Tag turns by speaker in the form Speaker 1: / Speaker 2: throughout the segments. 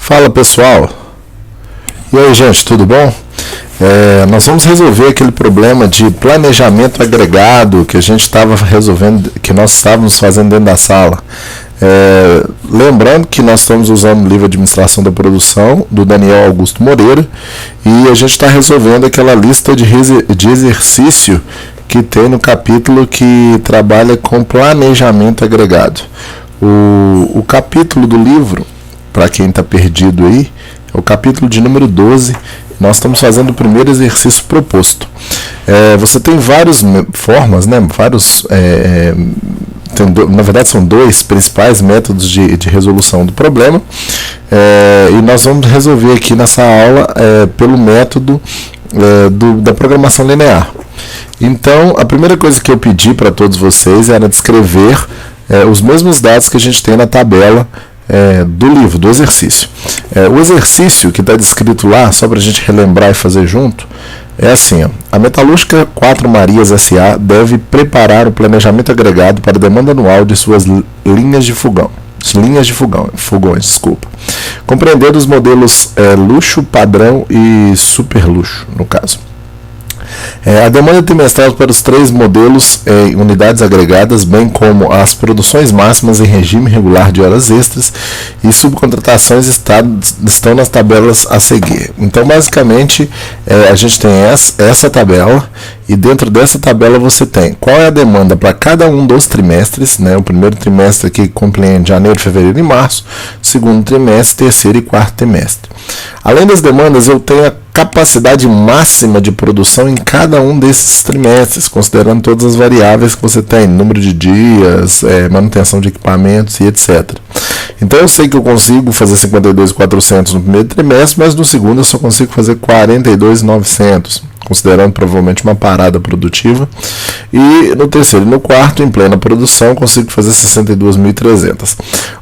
Speaker 1: Fala pessoal, e aí gente, tudo bom? Nós vamos resolver aquele problema de planejamento agregado que a gente estava resolvendo, que nós estávamos fazendo dentro da sala. Lembrando que nós estamos usando o livro Administração da Produção, do Daniel Augusto Moreira, e a gente está resolvendo aquela lista de exercício que tem no capítulo que trabalha com planejamento agregado. O capítulo do livro, para quem está perdido aí, é o capítulo de número 12. Nós estamos fazendo o primeiro exercício proposto. Você tem várias formas, né? Na verdade são dois principais métodos de resolução do problema, e nós vamos resolver aqui nessa aula pelo método da programação linear. Então, a primeira coisa que eu pedi para todos vocês era descrever os mesmos dados que a gente tem na tabela do livro, do exercício. O exercício que está descrito lá, só para a gente relembrar e fazer junto, é assim: a Metalúrgica 4 Marias S.A. deve preparar o planejamento agregado para a demanda anual de suas fogões, compreendendo os modelos luxo, padrão e super luxo, no caso. A demanda trimestral para os 3 modelos em unidades agregadas, bem como as produções máximas em regime regular de horas extras e subcontratações estão nas tabelas a seguir. Então, basicamente, a gente tem essa tabela, e dentro dessa tabela você tem qual é a demanda para cada um dos trimestres, né? O primeiro trimestre aqui compreende janeiro, fevereiro e março, segundo trimestre, terceiro e quarto trimestre. Além das demandas, eu tenho a capacidade máxima de produção em cada um desses trimestres, considerando todas as variáveis que você tem, número de dias, manutenção de equipamentos e etc. Então eu sei que eu consigo fazer 52.400 no primeiro trimestre, mas no segundo eu só consigo fazer 42.900, considerando provavelmente uma parada produtiva, e no terceiro e no quarto, em plena produção, consigo fazer 62.300.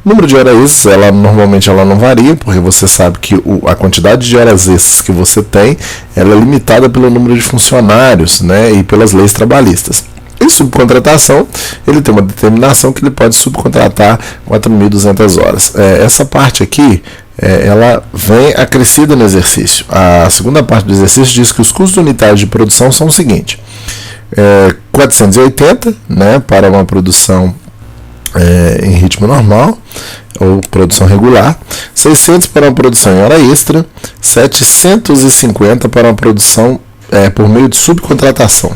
Speaker 1: O número de horas extras, normalmente ela não varia, porque você sabe que a quantidade de horas extras que você tem, ela é limitada pelo número de funcionários, né, e pelas leis trabalhistas. Em subcontratação, ele tem uma determinação que ele pode subcontratar 4.200 horas. Essa parte aqui, ela vem acrescida no exercício. A segunda parte do exercício diz que os custos unitários de produção são o seguinte: 480, né, para uma produção em ritmo normal ou produção regular, 600 para uma produção em hora extra, 750 para uma produção por meio de subcontratação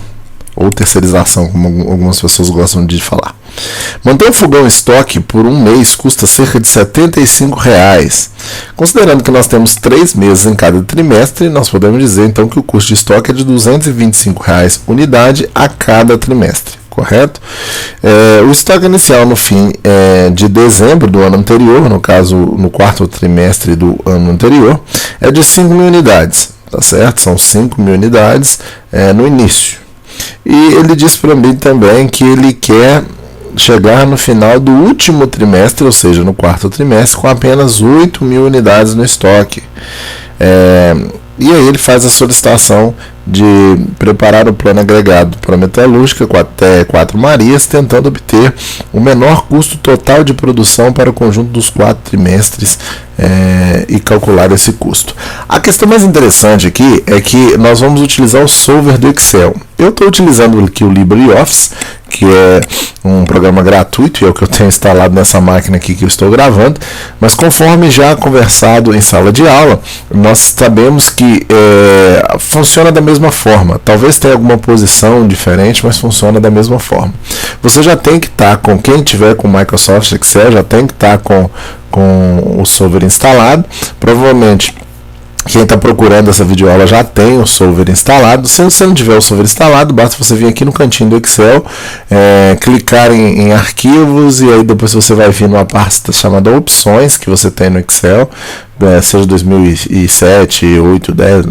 Speaker 1: ou terceirização, como algumas pessoas gostam de falar. Manter o fogão em estoque por um mês custa cerca de R$ 75,00. Considerando que nós temos 3 meses em cada trimestre, nós podemos dizer então que o custo de estoque é de R$ 225,00 unidade a cada trimestre, correto? O estoque inicial no fim de dezembro do ano anterior, no caso no quarto trimestre do ano anterior, é de 5.000 unidades, tá certo? São 5.000 unidades no início. E ele diz para mim também que ele quer chegar no final do último trimestre, ou seja, no quarto trimestre, com apenas 8.000 unidades no estoque. E aí ele faz a solicitação de preparar o plano agregado para a Metalúrgica até 4 Marias, tentando obter o menor custo total de produção para o conjunto dos 4 trimestres e calcular esse custo. A questão mais interessante aqui é que nós vamos utilizar o solver do Excel. Eu estou utilizando aqui o LibreOffice, que é um programa gratuito e é o que eu tenho instalado nessa máquina aqui que eu estou gravando, mas conforme já conversado em sala de aula, nós sabemos que funciona da mesma forma. Talvez tenha alguma posição diferente, mas funciona da mesma forma. Você já tem que estar com, quem tiver com Microsoft Excel, já tem que estar com o solver instalado. Provavelmente quem está procurando essa videoaula já tem o solver instalado. Se você não tiver o solver instalado, basta você vir aqui no cantinho do Excel, clicar em arquivos, e aí depois você vai vir numa pasta chamada opções que você tem no Excel, seja 2007, 8, 10,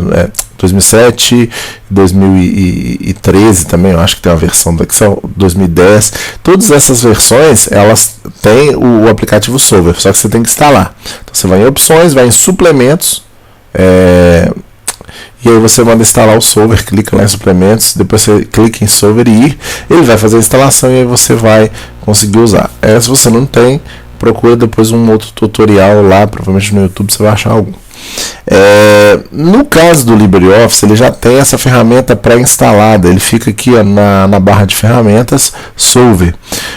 Speaker 1: 2007, 2013 também, eu acho que tem uma versão do Excel, 2010. Todas essas versões, elas têm o aplicativo solver, só que você tem que instalar. Então você vai em opções, vai em suplementos, e aí você manda instalar o solver, clica lá em suplementos, depois você clica em solver e ele vai fazer a instalação, e aí você vai conseguir usar. Se você não tem, procura depois um outro tutorial lá, provavelmente no YouTube você vai achar algum. No caso do LibreOffice, ele já tem essa ferramenta pré-instalada, ele fica aqui ó, na barra de ferramentas, Solver.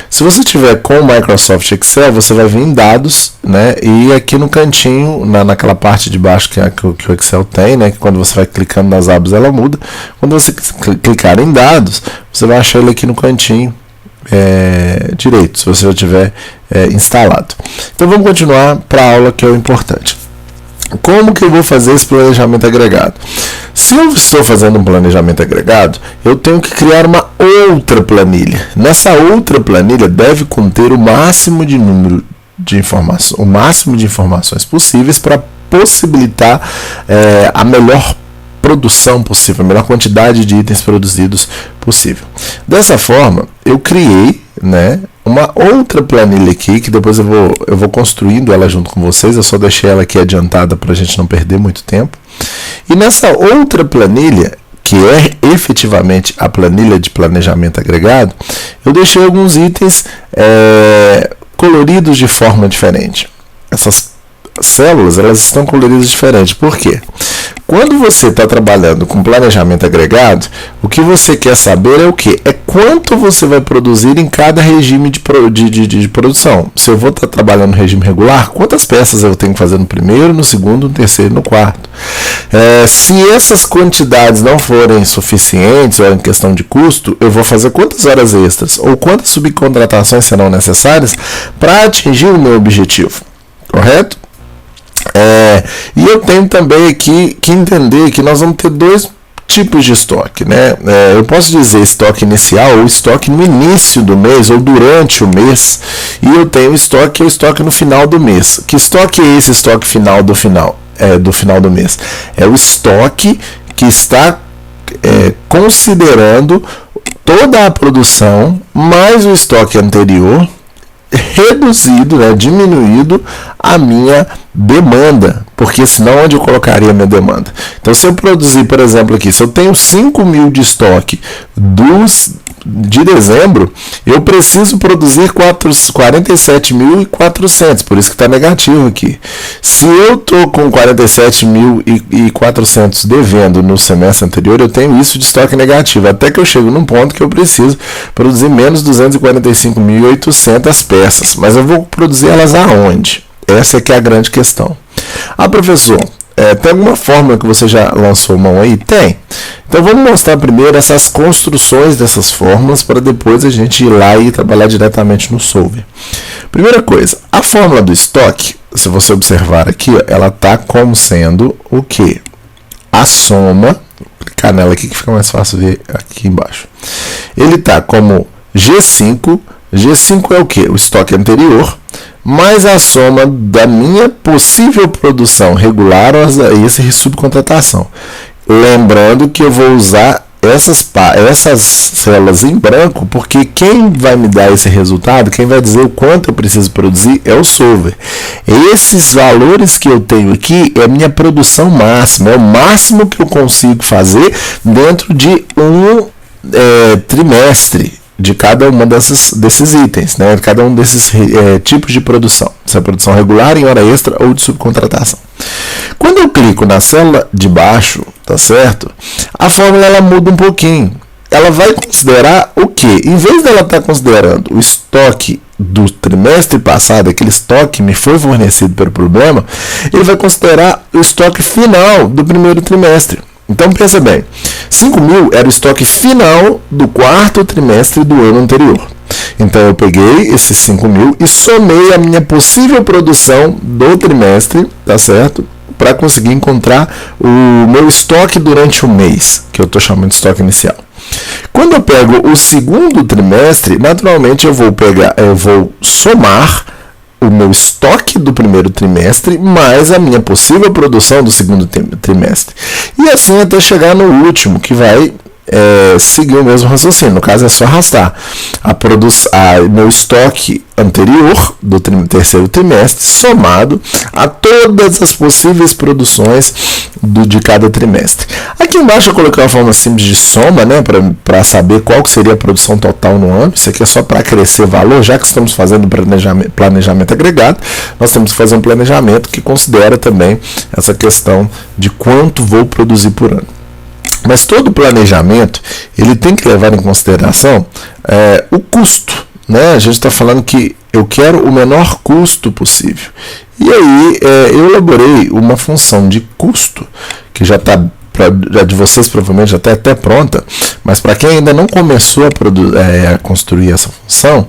Speaker 1: Se você tiver com o Microsoft Excel, você vai vir em dados, né, e aqui no cantinho, naquela parte de baixo que o Excel tem, né, que quando você vai clicando nas abas ela muda, quando você clicar em dados, você vai achar ele aqui no cantinho direito, se você já tiver instalado. Então vamos continuar para a aula que é o importante. Como que eu vou fazer esse planejamento agregado? Se eu estou fazendo um planejamento agregado, eu tenho que criar uma outra planilha. Nessa outra planilha deve conter o máximo de número de informações, o máximo de informações possíveis para possibilitar a melhor produção possível, a melhor quantidade de itens produzidos possível. Dessa forma, eu criei, né, uma outra planilha aqui, que depois eu vou construindo ela junto com vocês, eu só deixei ela aqui adiantada para a gente não perder muito tempo. E nessa outra planilha, que é efetivamente a planilha de planejamento agregado, eu deixei alguns itens coloridos de forma diferente. Essas células, elas estão coloridas diferente. Por quê? Quando você está trabalhando com planejamento agregado, o que você quer saber é o quê? É quanto você vai produzir em cada regime de produção. Se eu vou estar trabalhando no regime regular, quantas peças eu tenho que fazer no primeiro, no segundo, no terceiro e no quarto? Se essas quantidades não forem suficientes ou em questão de custo, eu vou fazer quantas horas extras ou quantas subcontratações serão necessárias para atingir o meu objetivo, correto? E eu tenho também aqui que entender que nós vamos ter dois tipos de estoque, né? Eu posso dizer estoque inicial ou estoque no início do mês ou durante o mês, e eu tenho o estoque no final do mês. Que estoque é esse estoque final do final do mês? É o estoque que está considerando toda a produção mais o estoque anterior reduzido, né, diminuído a minha demanda, porque senão onde eu colocaria a minha demanda? Então, se eu produzir, por exemplo, aqui, se eu tenho 5.000 de estoque de dezembro, eu preciso produzir 47.400, por isso que está negativo aqui. Se eu estou com 47.400 devendo no semestre anterior, eu tenho isso de estoque negativo, até que eu chego num ponto que eu preciso produzir menos 245.800 peças, mas eu vou produzir elas aonde? Essa é que é a grande questão. Professor, tem alguma fórmula que você já lançou mão aí? Tem. Então vamos mostrar primeiro essas construções dessas fórmulas para depois a gente ir lá e trabalhar diretamente no Solver. Primeira coisa, a fórmula do estoque, se você observar aqui, ela está como sendo o quê? A soma, vou clicar nela aqui que fica mais fácil ver aqui embaixo. Ele está como G5 é o quê? O estoque anterior, mais a soma da minha possível produção regular e essa subcontratação. Lembrando que eu vou usar essas células em branco, porque quem vai me dar esse resultado, quem vai dizer o quanto eu preciso produzir é o Solver. Esses valores que eu tenho aqui é a minha produção máxima, é o máximo que eu consigo fazer dentro de um trimestre de cada uma desses itens, né? Cada um desses tipos de produção, se é produção regular, em hora extra ou de subcontratação. Quando eu clico na célula de baixo, tá certo? A fórmula ela muda um pouquinho. Ela vai considerar o quê? Em vez dela estar considerando o estoque do trimestre passado, aquele estoque que me foi fornecido pelo problema, ele vai considerar o estoque final do primeiro trimestre. Então pensa bem, 5.000 era o estoque final do quarto trimestre do ano anterior. Então eu peguei esses 5.000 e somei a minha possível produção do trimestre, tá certo? Para conseguir encontrar o meu estoque durante o mês, que eu estou chamando de estoque inicial. Quando eu pego o segundo trimestre, naturalmente eu vou somar o meu estoque do primeiro trimestre mais a minha possível produção do segundo trimestre. E assim até chegar no último, que vai seguir o mesmo raciocínio. No caso, é só arrastar meu estoque anterior do terceiro trimestre somado a todas as possíveis produções de cada trimestre. Aqui embaixo eu coloquei uma forma simples de soma, né, para saber qual que seria a produção total no ano. Isso aqui é só para acrescer valor, já que estamos fazendo planejamento agregado, nós temos que fazer um planejamento que considera também essa questão de quanto vou produzir por ano. Mas todo planejamento ele tem que levar em consideração o custo, né? A gente está falando que eu quero o menor custo possível. E aí eu elaborei uma função de custo que já está de vocês provavelmente já está até pronta, mas para quem ainda não começou a construir essa função,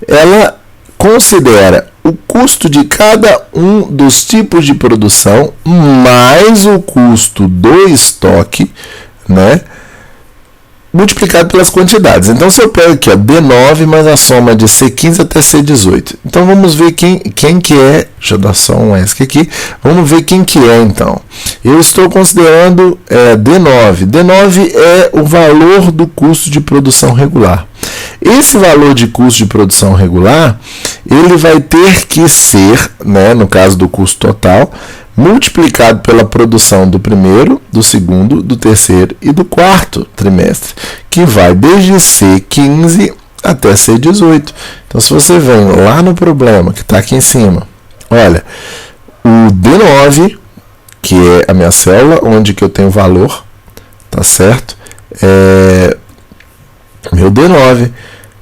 Speaker 1: ela considera o custo de cada um dos tipos de produção mais o custo do estoque, né, multiplicado pelas quantidades. Então, se eu pego aqui, ó, D9 mais a soma de C15 até C18. Então, vamos ver quem que é. Deixa eu dar só um ESC aqui. Vamos ver quem que é, então. Eu estou considerando D9. D9 é o valor do custo de produção regular. Esse valor de custo de produção regular, ele vai ter que ser, né, no caso do custo total, multiplicado pela produção do primeiro, do segundo, do terceiro e do quarto trimestre, que vai desde C15 até C18. Então, se você vem lá no problema, que está aqui em cima, olha, o D9, que é a minha célula, onde que eu tenho valor, tá certo? Meu D9,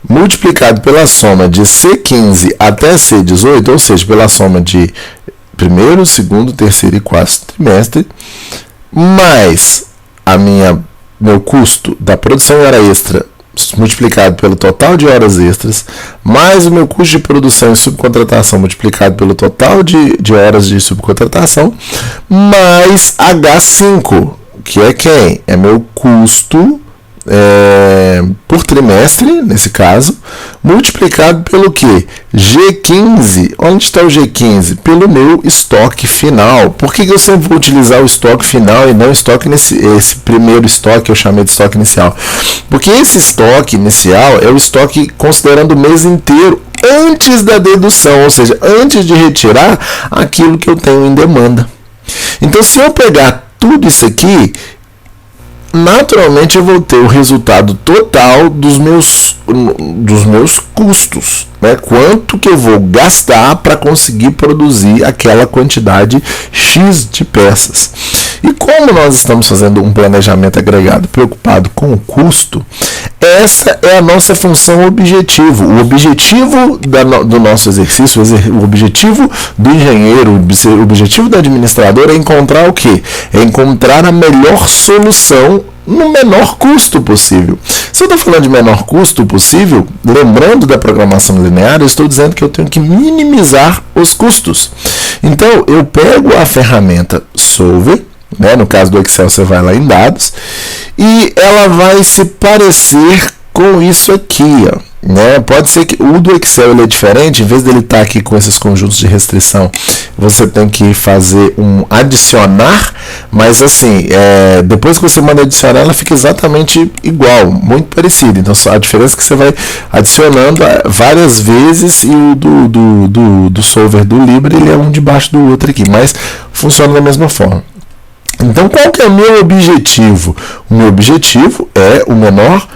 Speaker 1: multiplicado pela soma de C15 até C18, ou seja, pela soma de primeiro, segundo, terceiro e quarto trimestre, mais meu custo da produção em hora extra multiplicado pelo total de horas extras, mais o meu custo de produção e subcontratação multiplicado pelo total de horas de subcontratação, mais H5, que é quem? É meu custo por trimestre, nesse caso, multiplicado pelo que? G15. Onde está o G15? Pelo meu estoque final. Por que eu sempre vou utilizar o estoque final e não estoque esse primeiro estoque que eu chamei de estoque inicial? Porque esse estoque inicial é o estoque considerando o mês inteiro antes da dedução, ou seja, antes de retirar aquilo que eu tenho em demanda. Então, se eu pegar tudo isso aqui, naturalmente eu vou ter o resultado total dos meus custos, né? Quanto que eu vou gastar para conseguir produzir aquela quantidade X de peças. E como nós estamos fazendo um planejamento agregado preocupado com o custo, essa é a nossa função objetivo. O objetivo do nosso exercício, o objetivo do engenheiro, o objetivo do administrador é encontrar o quê? É encontrar a melhor solução no menor custo possível. Se eu estou falando de menor custo possível, lembrando da programação linear, eu estou dizendo que eu tenho que minimizar os custos. Então, eu pego a ferramenta Solver, né, no caso do Excel você vai lá em dados, e ela vai se parecer com isso aqui, ó, né? Pode ser que o do Excel ele é diferente, em vez dele estar aqui com esses conjuntos de restrição, você tem que fazer um adicionar, mas assim, depois que você manda adicionar, ela fica exatamente igual, muito parecida. Então a diferença é que você vai adicionando várias vezes, e o do solver do Libre ele é um debaixo do outro aqui, mas funciona da mesma forma. Então, qual que é o meu objetivo? O meu objetivo é o menor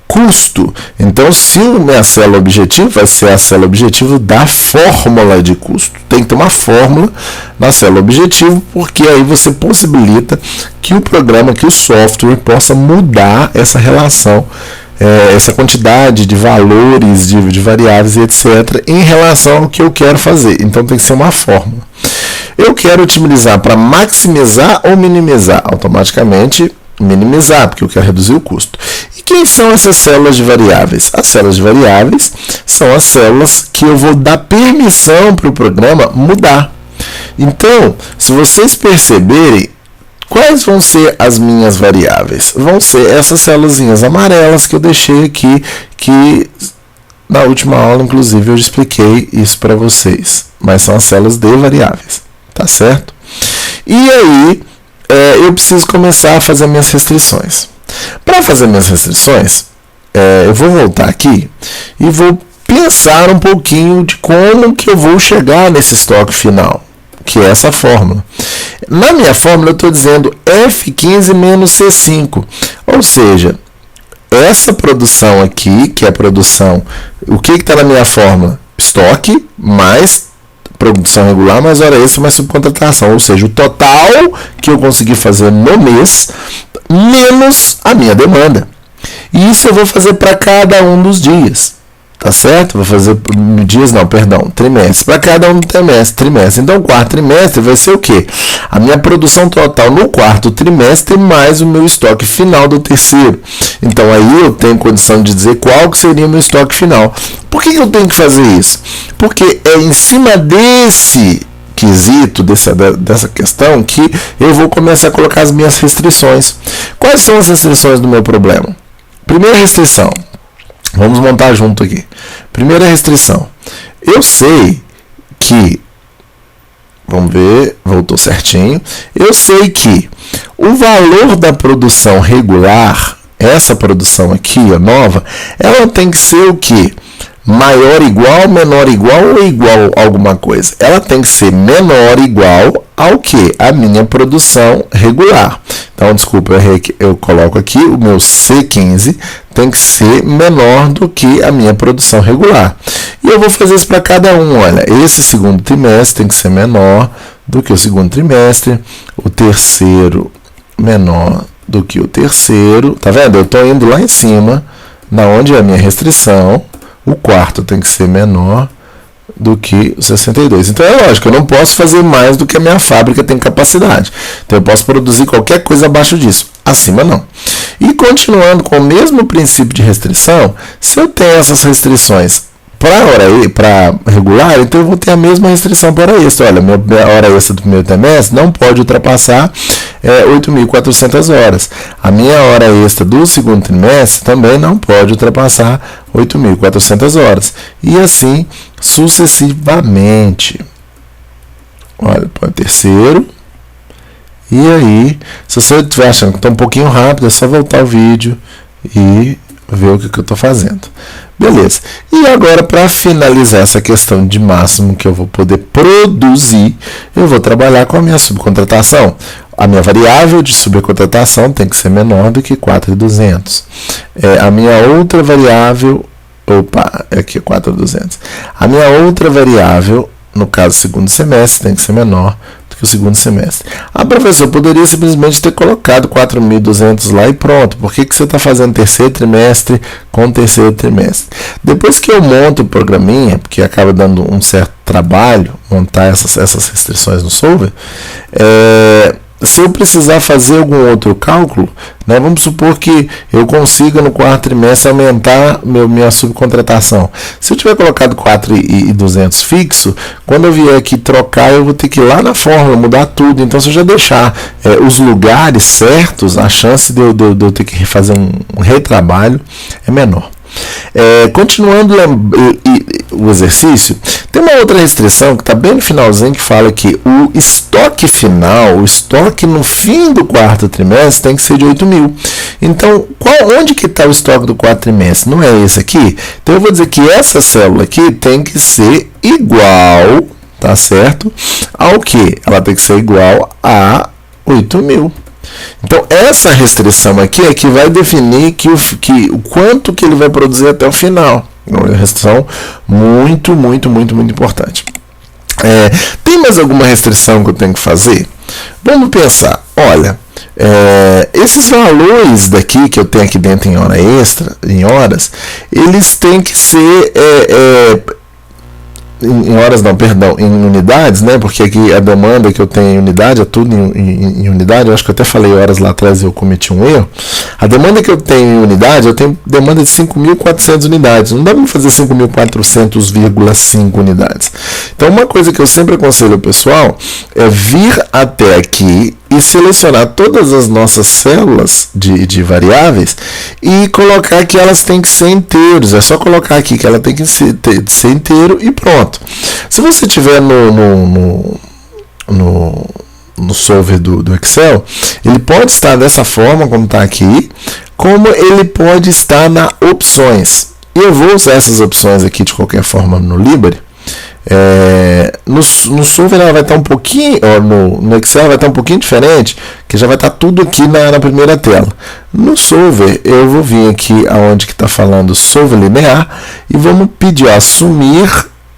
Speaker 1: custo. Então, se a minha célula objetivo vai ser a célula objetivo da fórmula de custo. Tem que ter uma fórmula na célula objetivo, porque aí você possibilita que o programa, que o software possa mudar essa relação, essa quantidade de valores, de variáveis e etc., em relação ao que eu quero fazer. Então, tem que ser uma fórmula. Eu quero otimizar para maximizar ou minimizar? Automaticamente minimizar, porque eu quero reduzir o custo. E quem são essas células de variáveis? As células de variáveis são as células que eu vou dar permissão para o programa mudar. Então, se vocês perceberem, quais vão ser as minhas variáveis? Vão ser essas células amarelas que eu deixei aqui, que na última aula, inclusive, eu expliquei isso para vocês. Mas são as células de variáveis. Tá certo? E aí, eu preciso começar a fazer minhas restrições. Para fazer minhas restrições, eu vou voltar aqui e vou pensar um pouquinho de como que eu vou chegar nesse estoque final, que é essa fórmula. Na minha fórmula eu estou dizendo F15 menos C5, ou seja, essa produção aqui, que é a produção, o que está na minha fórmula? Estoque mais produção regular, mais hora extra, mais subcontratação, ou seja, o total que eu consegui fazer no mês, menos a minha demanda. E isso eu vou fazer para cada um dos dias. Tá certo? Vou fazer trimestre. Para cada um do trimestre. Então, o quarto trimestre vai ser o quê? A minha produção total no quarto trimestre mais o meu estoque final do terceiro. Então, aí eu tenho condição de dizer qual que seria o meu estoque final. Por que eu tenho que fazer isso? Porque é em cima desse quesito, dessa questão, que eu vou começar a colocar as minhas restrições. Quais são as restrições do meu problema? Primeira restrição. Vamos montar junto aqui. Primeira restrição. Eu sei que, vamos ver, voltou certinho. Eu sei que o valor da produção regular, essa produção aqui, a nova, ela tem que ser o quê? Maior, igual, menor, igual ou igual a alguma coisa? Ela tem que ser menor, igual ao que? A minha produção regular. Então, desculpa, eu coloco aqui, o meu C15 tem que ser menor do que a minha produção regular. E eu vou fazer isso para cada um. Olha, esse segundo trimestre tem que ser menor do que o segundo trimestre, o terceiro menor do que o terceiro. Tá vendo? Eu estou indo lá em cima, na onde é a minha restrição. O quarto tem que ser menor do que o 62. Então é lógico, eu não posso fazer mais do que a minha fábrica tem capacidade. Então eu posso produzir qualquer coisa abaixo disso. Acima não. E continuando com o mesmo princípio de restrição, se eu tenho essas restrições para regular, então eu vou ter a mesma restrição para hora extra. Olha, a hora extra do primeiro trimestre não pode ultrapassar 8.400 horas. A minha hora extra do segundo trimestre também não pode ultrapassar 8.400 horas. E assim sucessivamente. Olha, para o terceiro. E aí, se você estiver achando que está um pouquinho rápido, é só voltar o vídeo e ver o que eu estou fazendo. Beleza. E agora, para finalizar essa questão de máximo que eu vou poder produzir, eu vou trabalhar com a minha subcontratação. A minha variável de subcontratação tem que ser menor do que 4.200. A minha outra variável... aqui é 4.200. A minha outra variável, no caso segundo semestre, tem que ser menor do que o segundo semestre. Professor, poderia simplesmente ter colocado 4.200 lá e pronto. Por que você está fazendo terceiro trimestre com terceiro trimestre? Depois que eu monto o programinha, porque acaba dando um certo trabalho montar essas restrições no solver, se eu precisar fazer algum outro cálculo, né, vamos supor que eu consiga no quarto trimestre aumentar minha subcontratação. Se eu tiver colocado 4.200 fixo, quando eu vier aqui trocar, eu vou ter que ir lá na fórmula, mudar tudo. Então, se eu já deixar os lugares certos, a chance de eu ter que fazer um retrabalho é menor. Continuando o exercício, tem uma outra restrição que está bem no finalzinho, que fala que o estoque final, o estoque no fim do quarto trimestre tem que ser de 8.000. Então, onde que está o estoque do quarto trimestre? Não é esse aqui? Então eu vou dizer que essa célula aqui tem que ser igual, tá certo? Ao que? Ela tem que ser igual a 8.000. Então, essa restrição aqui é que vai definir o quanto que ele vai produzir até o final. É uma restrição muito, muito, muito, muito importante. Tem mais alguma restrição que eu tenho que fazer? Vamos pensar. Olha, esses valores daqui que eu tenho aqui dentro em hora extra, em horas, eles têm que ser... em horas não, perdão, em unidades, né? Porque aqui a demanda que eu tenho em unidade é tudo em unidade. Eu acho que eu até falei horas lá atrás e eu cometi um erro. A demanda que eu tenho em unidade, eu tenho demanda de 5.400 unidades. Não dá para fazer 5.400,5 unidades. Então, uma coisa que eu sempre aconselho ao pessoal é vir até aqui e selecionar todas as nossas células de variáveis e colocar que elas têm que ser inteiros. É só colocar aqui que ela tem que ser inteiro e pronto. Se você tiver no no solver do Excel, ele pode estar dessa forma como está aqui, como ele pode estar na opções. E eu vou usar essas opções aqui de qualquer forma no Libre. No solver ela vai estar um pouquinho, no Excel vai estar um pouquinho diferente, que já vai estar tudo aqui na primeira tela. No solver eu vou vir aqui aonde que está falando solver linear e vamos pedir assumir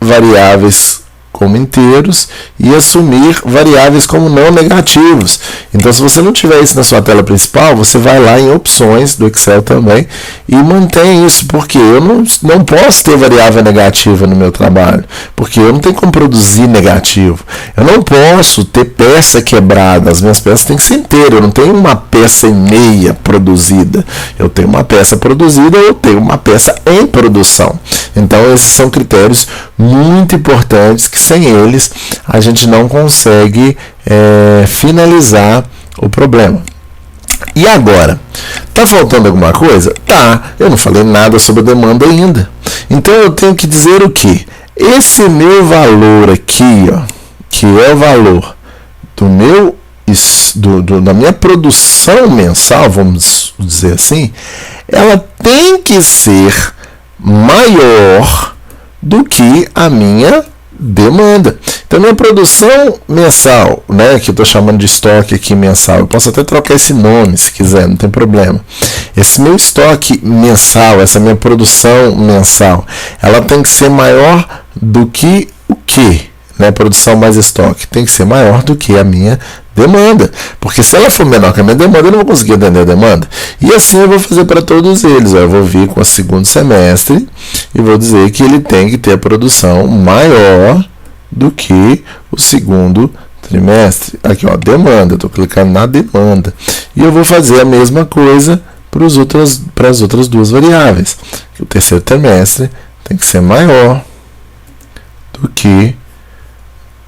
Speaker 1: variáveis como inteiros e assumir variáveis como não negativos. Então, se você não tiver isso na sua tela principal, você vai lá em opções do Excel também e mantém isso, porque eu não posso ter variável negativa no meu trabalho, porque eu não tenho como produzir negativo. Eu não posso ter peça quebrada, as minhas peças têm que ser inteiras, eu não tenho uma peça e meia produzida, eu tenho uma peça produzida, eu tenho uma peça em produção. Então, esses são critérios muito importantes que sem eles a gente não consegue finalizar o problema. E agora? Tá faltando alguma coisa? Tá, eu não falei nada sobre a demanda ainda. Então eu tenho que dizer o que? Esse meu valor aqui, ó, que é o valor da minha produção mensal, vamos dizer assim, ela tem que ser maior do que a minha demanda. Então, minha produção mensal, né, que eu estou chamando de estoque aqui mensal, eu posso até trocar esse nome se quiser, não tem problema. Esse meu estoque mensal, essa minha produção mensal, ela tem que ser maior do que o quê? Né, produção mais estoque tem que ser maior do que a minha demanda, porque se ela for menor que a minha demanda, eu não vou conseguir atender a demanda. E assim eu vou fazer para todos eles. Eu vou vir com o segundo semestre e vou dizer que ele tem que ter a produção maior do que o segundo trimestre. Aqui, ó, demanda, estou clicando na demanda. E eu vou fazer a mesma coisa para as outras duas variáveis. O terceiro trimestre tem que ser maior do que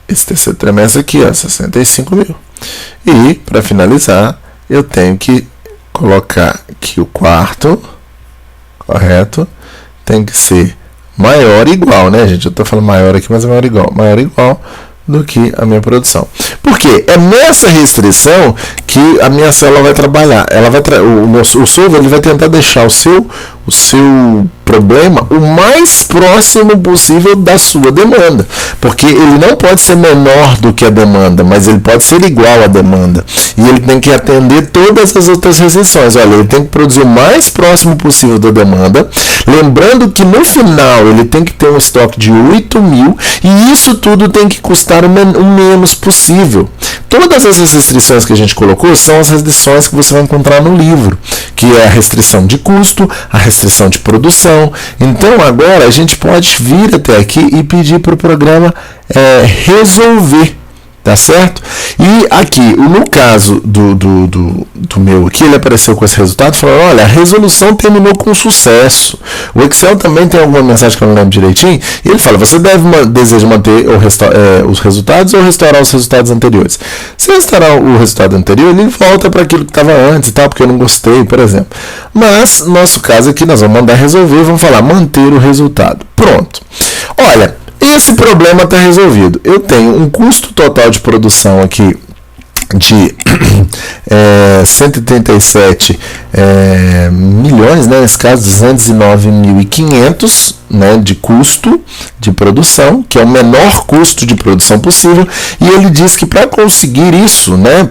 Speaker 1: esse terceiro trimestre aqui, ó, 65 mil. E, para finalizar, eu tenho que colocar que o quarto, correto, tem que ser maior igual, né, gente? Eu estou falando maior aqui, mas é maior igual do que a minha produção. Por quê? É nessa restrição que a minha célula vai trabalhar. O solver ele vai tentar deixar o seu problema o mais próximo possível da sua demanda, porque ele não pode ser menor do que a demanda, mas ele pode ser igual à demanda, e ele tem que atender todas as outras restrições. Olha, ele tem que produzir o mais próximo possível da demanda, lembrando que no final ele tem que ter um estoque de 8 mil, e isso tudo tem que custar o menos possível. Todas essas restrições que a gente colocou são as restrições que você vai encontrar no livro, que é a restrição de custo, a restrição de produção. Então agora a gente pode vir até aqui e pedir para o programa resolver, tá certo? E aqui, no caso do meu aqui, ele apareceu com esse resultado falando, olha, a resolução terminou com sucesso. O Excel também tem alguma mensagem que eu não lembro direitinho, e ele fala, você deseja manter os resultados ou restaurar os resultados anteriores? Se restaurar o resultado anterior, ele volta para aquilo que estava antes e tal, porque eu não gostei, por exemplo. Mas, no nosso caso aqui, nós vamos mandar resolver, vamos falar manter o resultado. Pronto. Olha, esse problema está resolvido. Eu tenho um custo total de produção aqui de 137 milhões, né, nesse caso 209.500, né, de custo de produção, que é o menor custo de produção possível, e ele diz que para conseguir isso, né,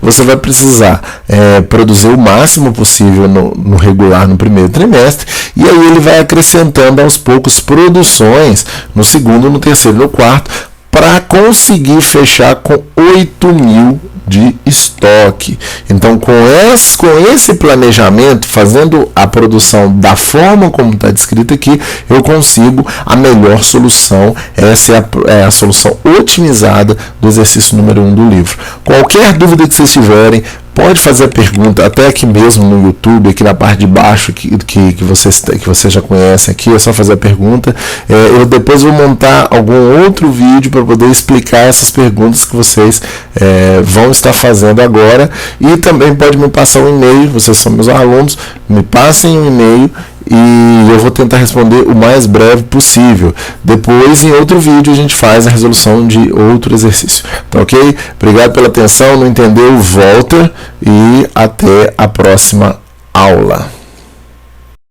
Speaker 1: você vai precisar produzir o máximo possível no regular no primeiro trimestre, e aí ele vai acrescentando aos poucos produções no segundo, no terceiro e no quarto, para conseguir fechar com 8 mil de estoque. Então, com esse planejamento, fazendo a produção da forma como está descrito aqui, eu consigo a melhor solução. Essa é a solução otimizada do exercício número 1 do livro. Qualquer dúvida que vocês tiverem, pode fazer a pergunta, até aqui mesmo no YouTube, aqui na parte de baixo, que vocês já conhecem aqui, é só fazer a pergunta. Eu depois vou montar algum outro vídeo para poder explicar essas perguntas que vocês vão estar fazendo agora. E também pode me passar um e-mail, vocês são meus alunos, me passem um e-mail e eu vou tentar responder o mais breve possível. Depois, em outro vídeo, a gente faz a resolução de outro exercício. Tá ok? Obrigado pela atenção. Não entendeu? Volta e até a próxima aula.